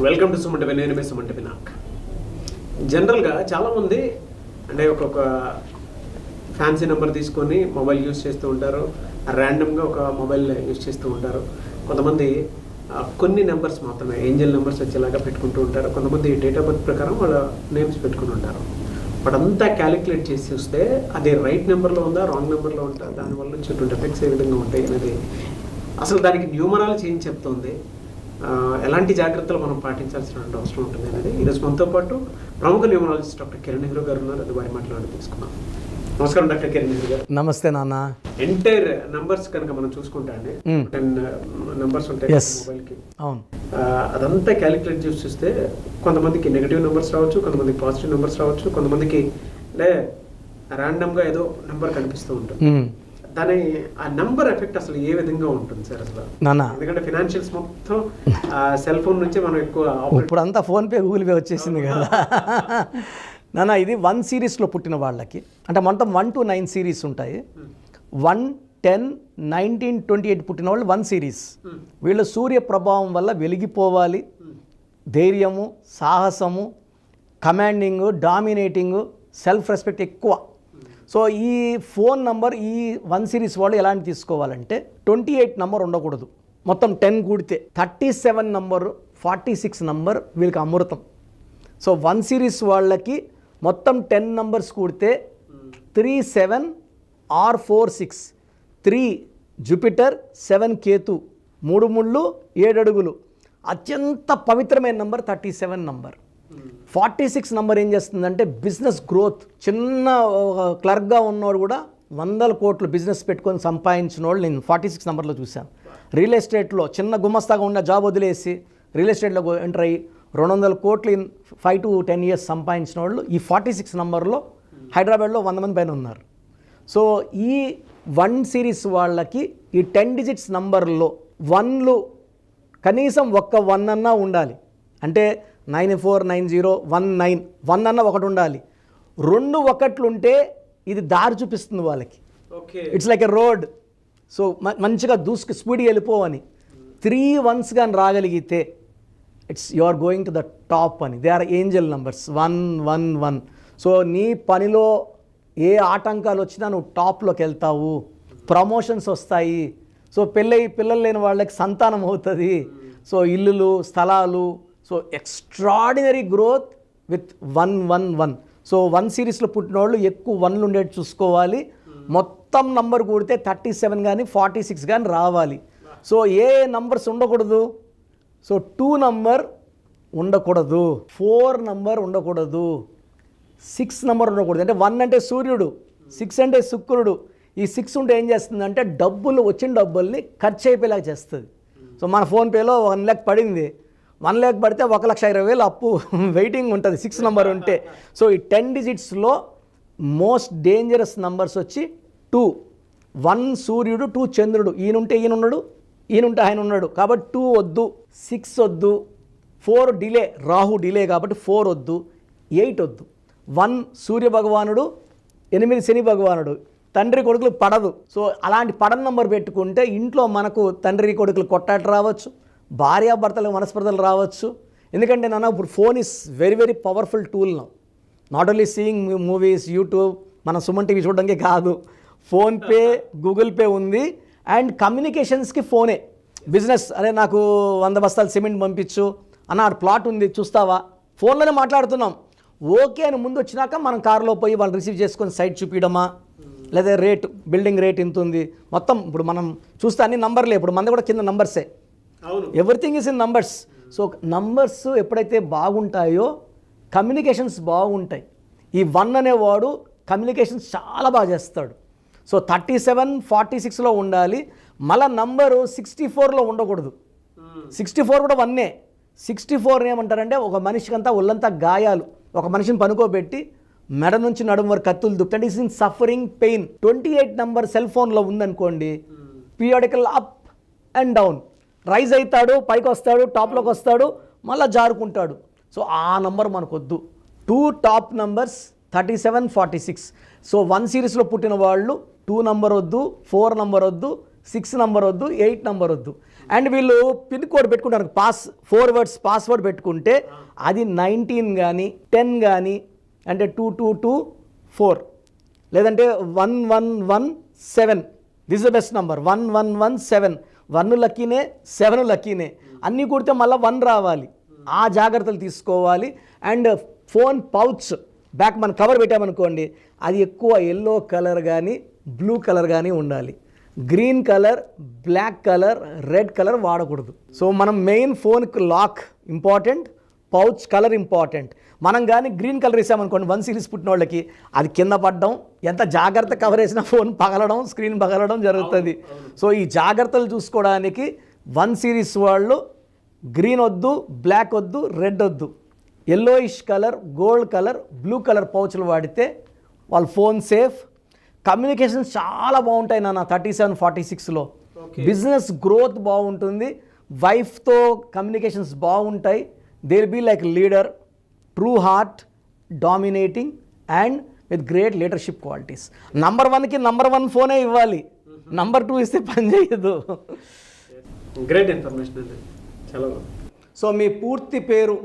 Welcome to Suman TV. నేను మీ Suman TV. జనరల్గా చాలామంది అంటే ఒక్కొక్క ఫ్యాన్సీ నెంబర్ తీసుకొని మొబైల్ యూజ్ చేస్తూ ఉంటారు, ర్యాండమ్గా ఒక మొబైల్ యూజ్ చేస్తూ ఉంటారు. కొంతమంది కొన్ని నెంబర్స్ మాత్రమే ఏంజల్ నెంబర్స్ వచ్చేలాగా పెట్టుకుంటూ ఉంటారు. కొంతమంది డేట్ ఆఫ్ బర్త్ ప్రకారం వాళ్ళ నేమ్స్ పెట్టుకుని ఉంటారు. బట్ అంతా క్యాలిక్యులేట్ చేసి చూస్తే అది రైట్ నెంబర్లో ఉందా, రాంగ్ నెంబర్లో ఉందా, దానివల్ల వచ్చేటువంటి ఎఫెక్ట్స్ ఏ విధంగా ఉంటాయి అనేది అసలు దానికి న్యూమరాలజీ ఏం చెప్తుంది, ఎలాంటి జాగ్రత్తలు మనం పాటించాల్సిన అవసరం ఉంటుంది అనేది ఈరోజు మనతో పాటు ప్రముఖ న్యూమరాలజిస్ట్ డాక్టర్ కిరణ్ నెహ్రూ గారు ఉన్నారు. అది వారి మాట్లాడి తీసుకున్నాం. నమస్కారం డాక్టర్ కిరణ్ నెహ్రూ గారు. నమస్తే నాన్న. ఎంటైర్ నంబర్స్ కనుక మనం చూసుకుంటా అండి 10 నంబర్స్ ఉంటాయి మొబైల్కి. అవును, అదంతా క్యాలిక్యులేట్ చేసి చూస్తే కొంతమందికి నెగిటివ్ నెంబర్స్ రావచ్చు, కొంతమందికి పాజిటివ్ నెంబర్స్ రావచ్చు, కొంతమందికి ర్యాండమ్గా ఏదో నెంబర్ కనిపిస్తూ ఉంటుంది. దాని ఆ నంబర్ ఎఫెక్ట్ అసలు ఏ విధంగా ఉంటుంది సార్ అసలు నాన్న? ఎందుకంటే ఫినాన్షియల్స్ మొత్తం సెల్ ఫోన్ నుంచి మనం ఎక్కువ ఇప్పుడు అంతా ఫోన్పే, గూగుల్ పే వచ్చేసింది కదా నాన్న. ఇది 1 సిరీస్లో పుట్టిన వాళ్ళకి, అంటే మొత్తం 1 to 9 సిరీస్ ఉంటాయి. 1, 10, 19, 28 పుట్టిన వాళ్ళు 1 సిరీస్. వీళ్ళు సూర్య ప్రభావం వల్ల వెలిగిపోవాలి, ధైర్యము, సాహసము, కమాండింగ్, డామినేటింగ్, సెల్ఫ్ రెస్పెక్ట్ ఎక్కువ. సో ఈ ఫోన్ నంబర్ ఈ 1 సిరీస్ వాళ్ళు ఎలాంటి తీసుకోవాలంటే 28 నంబర్ ఉండకూడదు. మొత్తం 10 కూడితే 37 నంబరు, 46 నంబర్ వీళ్ళకి అమృతం. సో 1 సిరీస్ వాళ్ళకి మొత్తం 10 నంబర్స్ కూడితే 3, 7 or 4, 6, 3 జూపిటర్, 7 కేతు, 3 ముళ్ళు, 7 అడుగులు. అత్యంత పవిత్రమైన నంబర్ 37 నంబర్. 46 నంబర్ ఏం చేస్తుందంటే బిజినెస్ గ్రోత్. చిన్న క్లర్క్గా ఉన్నవాడు కూడా 100 కోట్లు బిజినెస్ పెట్టుకొని సంపాదించిన వాళ్ళు నేను 46 నంబర్లో చూశాను. రియల్ ఎస్టేట్లో చిన్న గుమస్తాగా ఉన్న జాబ్ వదిలేసి రియల్ ఎస్టేట్లో ఎంటర్ అయ్యి 200 కోట్లు ఇన్ 5 to 10 years సంపాదించిన వాళ్ళు ఈ 46 నంబర్లో హైదరాబాద్లో 100 మంది పైన ఉన్నారు. సో ఈ 1 సిరీస్ వాళ్ళకి ఈ 10 డిజిట్స్ నంబర్లో 1లు కనీసం ఒక్క 1 అన్నా ఉండాలి. అంటే 949019 1 అన్న ఒకటి ఉండాలి. 2 1లు ఉంటే ఇది దారి చూపిస్తుంది వాళ్ళకి. It's like a road. So మంచిగా దూసుకు స్పీడ్గా వెళ్ళిపోవని. 3 1s కానీ రాగలిగితే it's you are going to the top అని. They are angel numbers 1 1 1. So నీ పనిలో ఏ ఆటంకాలు వచ్చినా నువ్వు టాప్లోకి వెళ్తావు, ప్రమోషన్స్ వస్తాయి. సో పిల్లలు లేని వాళ్ళకి సంతానం అవుతుంది. సో ఇల్లులు, స్థలాలు. So extraordinary growth with 1 1 1. So 1 సిరీస్లో పుట్టిన వాళ్ళు ఎక్కువ 1లు ఉండేది చూసుకోవాలి. మొత్తం నంబర్ కూడితే 37 కానీ 46 కానీ రావాలి. సో ఏ నంబర్స్ ఉండకూడదు? సో 2 నంబర్ ఉండకూడదు, 4 నంబర్ ఉండకూడదు, 6 నంబర్ ఉండకూడదు. అంటే 1 అంటే సూర్యుడు, 6 అంటే శుక్రుడు. ఈ 6 ఉంటే ఏం చేస్తుందంటే డబ్బులు, వచ్చిన డబ్బుల్ని ఖర్చు అయిపోయేలాగా చేస్తుంది. సో మన ఫోన్పేలో 1 lakh పడింది, 1 lakh పడితే 1,20,000 అప్పు వెయిటింగ్ ఉంటుంది 6 నంబర్ ఉంటే. సో ఈ 10 డిజిట్స్లో మోస్ట్ డేంజరస్ నంబర్స్ వచ్చి 2. 1 సూర్యుడు, 2 చంద్రుడు. ఈయనుంటే ఈయన ఉన్నాడు, ఈయనుంటే ఆయన ఉన్నాడు, కాబట్టి 2 వద్దు, 6 వద్దు, 4 డిలే, రాహు డిలే కాబట్టి 4 వద్దు, 8 వద్దు. 1 సూర్య భగవానుడు, 8 శని భగవానుడు. తండ్రి కొడుకులు పడదు. సో అలాంటి పడని నంబర్ పెట్టుకుంటే ఇంట్లో మనకు తండ్రి కొడుకులు కొట్టాట రావచ్చు, భార్యాభర్తలకు మనస్పర్ధలు రావచ్చు. ఎందుకంటే నాన్న ఇప్పుడు phone is very very powerful tool now. Not only seeing movies, YouTube, మన సుమన్ టీవీ చూడడానికి కాదు, ఫోన్పే, గూగుల్ పే ఉంది. అండ్ కమ్యూనికేషన్స్కి ఫోనే. బిజినెస్, అరే నాకు 100 బస్తాలు సిమెంట్ పంపించు అన్న, ప్లాట్ ఉంది చూస్తావా, ఫోన్లోనే మాట్లాడుతున్నాం. ఓకే అని ముందు వచ్చినాక మనం కారులో పోయి వాళ్ళు రిసీవ్ చేసుకొని సైట్ చూపించడమా, లేదా రేట్, బిల్డింగ్ రేట్ ఇంత ఉంది మొత్తం. ఇప్పుడు మనం చూస్తే అన్ని నంబర్లే, ఇప్పుడు మన కూడా కింద నంబర్సే, everything is in numbers. So numbers ఎప్పుడైతే బాగుంటాయో కమ్యూనికేషన్స్ బాగుంటాయి. ఈ 1 అనేవాడు కమ్యూనికేషన్స్ చాలా బాగా చేస్తాడు. సో 37 46లో ఉండాలి. మళ్ళీ నంబరు 64లో ఉండకూడదు. 64 కూడా 1. 64 ఏమంటారంటే ఒక మనిషికంతా ఒళ్ళంతా గాయాలు, ఒక మనిషిని పనుకోబెట్టి మెడ నుంచి నడుము వరకు కత్తులు దుప్పు, is in suffering pain. 28 number cell ఫోన్లో ఉందనుకోండి, periodical up and down, rise అవుతాడు, పైకి వస్తాడు, టాప్లోకి వస్తాడు, మళ్ళీ జారుకుంటాడు. సో ఆ నంబర్ మనకు వద్దు. 2 టాప్ నంబర్స్ 37 46. సో 1 సిరీస్లో పుట్టిన వాళ్ళు 2 నంబర్ వద్దు, 4 నంబర్ వద్దు, 6 నంబర్ వద్దు, 8 నంబర్ వద్దు. అండ్ వీళ్ళు పిన్ కోడ్ పెట్టుకుంటారు 4 words పాస్వర్డ్ పెట్టుకుంటే అది 19 కానీ 10 కానీ అంటే 2224 లేదంటే 1117. This is the best number 1117. 1 లక్కీనే 7 లక్కీనే. అన్నీ కొడితే మళ్ళీ 1 రావాలి. ఆ జాగ్రత్తలు తీసుకోవాలి. అండ్ ఫోన్ పౌచ్ బ్యాక్ మనం కవర్ పెట్టామనుకోండి, అది ఎక్కువ ఎల్లో కలర్ కానీ బ్లూ కలర్ కానీ ఉండాలి. Green colour, black colour, red colour వాడకూడదు. సో మనం మెయిన్ ఫోన్కి lock important, pouch colour important. మనం కానీ గ్రీన్ కలర్ వేసామనుకోండి 1 series పుట్టిన వాళ్ళకి అది కింద పడడం, ఎంత జాగ్రత్త కవర్ వేసినా ఫోన్ పగలడం, స్క్రీన్ పగలడం జరుగుతుంది. సో ఈ జాగ్రత్తలు చూసుకోవడానికి 1 series వాళ్ళు గ్రీన్ వద్దు, బ్లాక్ వద్దు, రెడ్ వద్దు, yellowish colour, gold colour, blue colour పౌచ్లు వాడితే వాళ్ళ ఫోన్ సేఫ్. కమ్యూనికేషన్స్ చాలా బాగుంటాయి నాన్న 3746లో. బిజినెస్ గ్రోత్ బాగుంటుంది, వైఫ్తో కమ్యూనికేషన్స్ బాగుంటాయి. They will be like leader, true heart, dominating and with great leadership qualities. Number 1కి నంబర్ 1 ఫోనే ఇవ్వాలి, నంబర్ 2 ఇస్తే పని చేయదు. గ్రేట్ ఇన్ఫర్మేషన్ అండి, చాలా. సో మీ పూర్తి పేరు,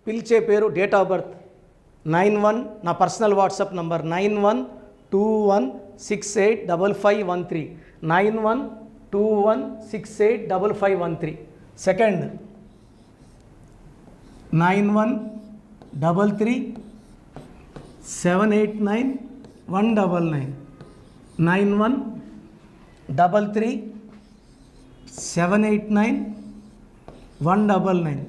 పిలిచే పేరు, డేట్ ఆఫ్ బర్త్ 91, నా personal WhatsApp number 9121685513 9121685513. Second 9133789199 9133789199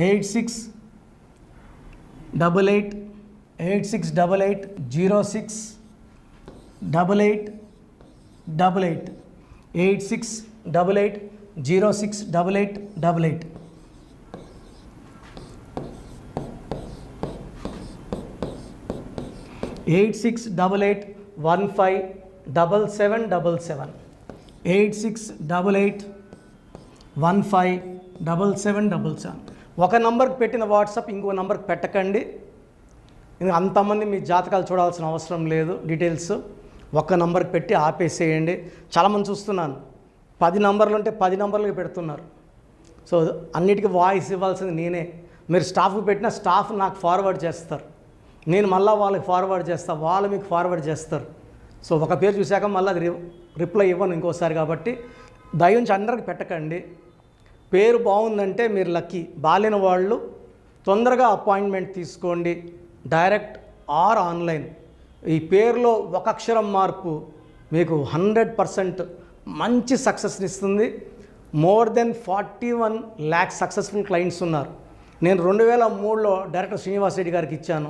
8688 0688 8688 0688. Eight 8688157777 8688157777. ఒక నంబర్కి పెట్టిన వాట్సాప్ ఇంకో నంబర్కి పెట్టకండి. అంతమంది మీ జాతకాలు చూడాల్సిన అవసరం లేదు. డీటెయిల్స్ ఒక్క నంబర్కి పెట్టి ఆపేసేయండి. చాలామంది చూస్తున్నాను 10 నంబర్లు ఉంటే 10 నంబర్లకి పెడుతున్నారు. సో అన్నిటికీ వాయిస్ ఇవ్వాల్సింది నేనే. మీరు స్టాఫ్కి పెట్టిన స్టాఫ్ నాకు ఫార్వర్డ్ చేస్తారు, నేను మళ్ళీ వాళ్ళకి ఫార్వర్డ్ చేస్తాను, వాళ్ళు మీకు ఫార్వర్డ్ చేస్తారు. సో ఒక పేరు చూశాక మళ్ళీ అది రిప్లై ఇవ్వను ఇంకోసారి. కాబట్టి దయించి అందరికి పెట్టకండి. పేరు బాగుందంటే మీరు లక్కీ. బాలేని వాళ్ళు తొందరగా అపాయింట్మెంట్ తీసుకోండి, డైరెక్ట్ ఆర్ ఆన్లైన్. ఈ పేరులో ఒక అక్షరం మార్పు మీకు 100% మంచి సక్సెస్ని ఇస్తుంది. More than 41 lakh successful clients ఉన్నారు. నేను 2003లో డైరెక్టర్ శ్రీనివాస్ రెడ్డి గారికి ఇచ్చాను.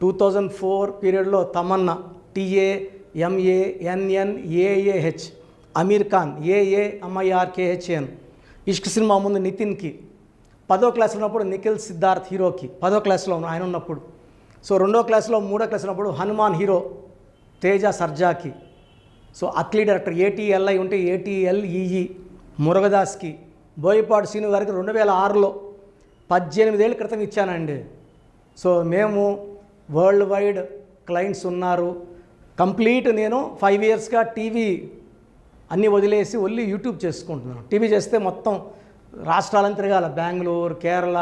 2004 పీరియడ్లో తమన్నా, TAMANNAAH, అమీర్ ఖాన్, AAMIRKHAN, ఇష్క్ సినిమా ముందు నితిన్కి, 10వ క్లాస్లో ఉన్నప్పుడు నిఖిల్ సిద్ధార్థ్ హీరోకి, 10వ క్లాస్లో ఆయన ఉన్నప్పుడు. సో 2వ క్లాస్లో 3వ క్లాస్ ఉన్నప్పుడు హనుమాన్ హీరో తేజ సర్జాకి. సో అత్లీ డైరెక్టర్ ATLI ఉంటే ATLEE మురుగదాస్కి. బోయపాడు శ్రీను గారికి 2006లో 18 ఏళ్ళ క్రితం ఇచ్చానండి. సో మేము వరల్డ్ వైడ్ క్లయింట్స్ ఉన్నారు. కంప్లీట్ నేను 5 yearsగా టీవీ అన్నీ వదిలేసి ఓన్లీ యూట్యూబ్ చేసుకుంటున్నాను. టీవీ చేస్తే మొత్తం రాష్ట్రాలను తిరగాల, బెంగళూరు, కేరళ,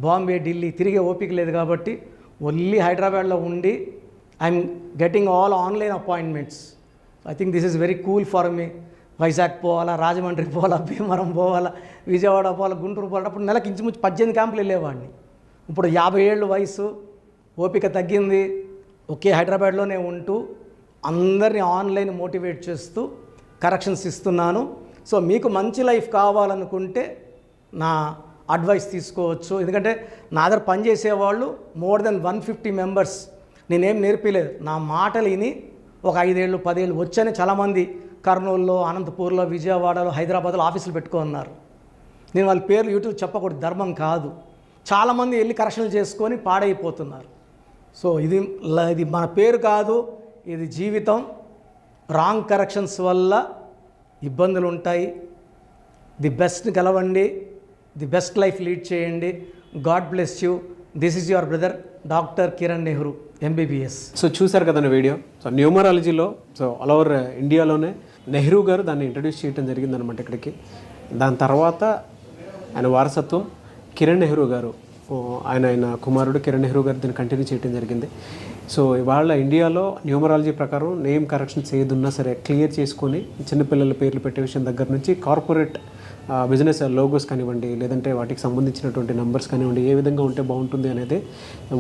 బాంబే, ఢిల్లీ తిరిగే ఓపిక లేదు. కాబట్టి ఓన్లీ హైదరాబాద్లో ఉండి I'm getting all online appointments. I think this is very cool for me. Vizag పోవాలా, రాజమండ్రి పోవాలా, భీమవరం పోవాలా, విజయవాడ పోవాలా, గుంటూరు పోవాలా. అప్పుడు నెలకి ఇంచుమించు 18 క్యాంపులు వెళ్ళేవాడిని. ఇప్పుడు 50 ఏళ్ళు వయసు, ఓపిక తగ్గింది. ఒకే హైదరాబాద్లోనే ఉంటూ అందరినీ ఆన్లైన్ మోటివేట్ చేస్తూ కరెక్షన్స్ ఇస్తున్నాను. సో మీకు మంచి లైఫ్ కావాలనుకుంటే నా అడ్వైస్ తీసుకోవచ్చు. ఎందుకంటే నా దగ్గర పనిచేసేవాళ్ళు మోర్ దెన్ 150 మెంబర్స్. నేనేం నేర్పిలేదు, నా మాటలు విని ఒక 5 ఏళ్ళు 10 ఏళ్ళు వచ్చని చాలామంది కర్నూలులో, అనంతపూర్లో, విజయవాడలో, హైదరాబాద్లో ఆఫీసులు పెట్టుకున్నారు. నేను వాళ్ళ పేర్లు యూట్యూబ్ చెప్పకూడదు, ధర్మం కాదు. చాలామంది వెళ్ళి కరెక్షన్లు చేసుకొని పాడైపోతున్నారు. సో ఇది మన పేరు కాదు, ఇది జీవితం. రాంగ్ కరెక్షన్స్ వల్ల ఇబ్బందులు ఉంటాయి. ది బెస్ట్ని గెలవండి, ది బెస్ట్ లైఫ్ లీడ్ చేయండి. God bless you. This is your brother doctor Kiran Nehru, MBBS. So చూశారు కదా వీడియో. సో న్యూమరాలజీలో సో ఆల్ ఓవర్ ఇండియాలోనే నెహ్రూ గారు దాన్ని ఇంట్రడ్యూస్ చేయడం జరిగిందనమాట ఇక్కడికి. దాని తర్వాత ఆయన వారసత్వం కిరణ్ నెహ్రూ గారు, ఆయన కుమారుడు కిరణ్ నెహ్రూ గారు దీన్ని కంటిన్యూ చేయడం జరిగింది. సో ఇవాళ ఇండియాలో న్యూమరాలజీ ప్రకారం నేమ్ కరెక్షన్స్ ఏదున్నా సరే క్లియర్ చేసుకొని చిన్నపిల్లల పేర్లు పెట్టే విషయం దగ్గర నుంచి కార్పొరేట్ బిజినెస్ లోగోస్ కానివ్వండి, లేదంటే వాటికి సంబంధించినటువంటి నెంబర్స్ కానివ్వండి, ఏ విధంగా ఉంటే బాగుంటుంది అనేది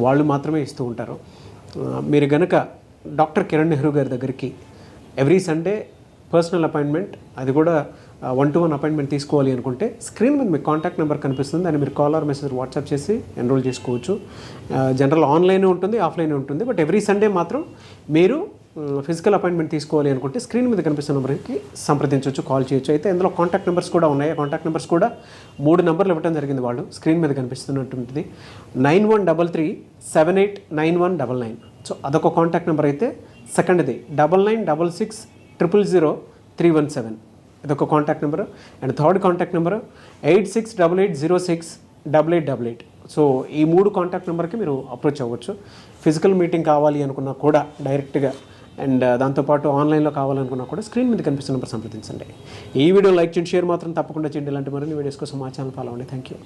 వాళ్ళు మాత్రమే ఇస్తూ ఉంటారు. మీరు గనక డాక్టర్ కిరణ్ నెహ్రూ గారి దగ్గరికి ఎవ్రీ సండే పర్సనల్ అపాయింట్మెంట్, అది కూడా 1-to-1 అపాయింట్మెంట్ తీసుకోవాలి అనుకుంటే స్క్రీన్ మీద మీకు కాంటాక్ట్ నెంబర్ కనిపిస్తుంది, దాన్ని మీరు కాల్ ఆర్ మెసేజ్ వాట్సాప్ చేసి ఎన్రోల్ చేసుకోవచ్చు. జనరల్ ఆన్లైన్ ఉంటుంది, ఆఫ్లైన్ ఉంటుంది. బట్ ఎవ్రీ సండే మాత్రం మీరు ఫిజికల్ అపాయింట్మెంట్ తీసుకోవాలి అనుకుంటే స్క్రీన్ మీద కనిపిస్తున్న నెంబర్కి సంప్రదించవచ్చు, కాల్ చేయొచ్చు. అయితే ఇందులో కాంటాక్ట్ నెంబర్స్ కూడా ఉన్నాయి. ఆ కాంటాక్ట్ నెంబర్స్ కూడా 3 నెంబర్లు ఇవ్వడం జరిగింది వాళ్ళు, స్క్రీన్ మీద కనిపిస్తున్నటువంటిది 9133789199. సో అదొక కాంటాక్ట్ నెంబర్. అయితే సెకండ్ది 9966000317, ఇదొక contact number. And third contact number 8688068888. So ఈ 3 కాంటాక్ట్ నెంబర్కి మీరు అప్రోచ్ అవ్వచ్చు. ఫిజికల్ మీటింగ్ కావాలి అనుకున్నా కూడా డైరెక్ట్గా, అండ్ దాంతోపాటు ఆన్లైన్లో కావాలనుకున్నా కూడా స్క్రీన్ మీద కనిపిస్తున్న నెంబర్ సంప్రదించండి. ఈ వీడియో లైక్ చేయండి, షేర్ మాత్రం తప్పకుండా చేయండి. ఇలాంటి మరిన్ని వీడియోస్ కోసం మా ఛానల్ ఫాలో అవ్వండి. Thank you.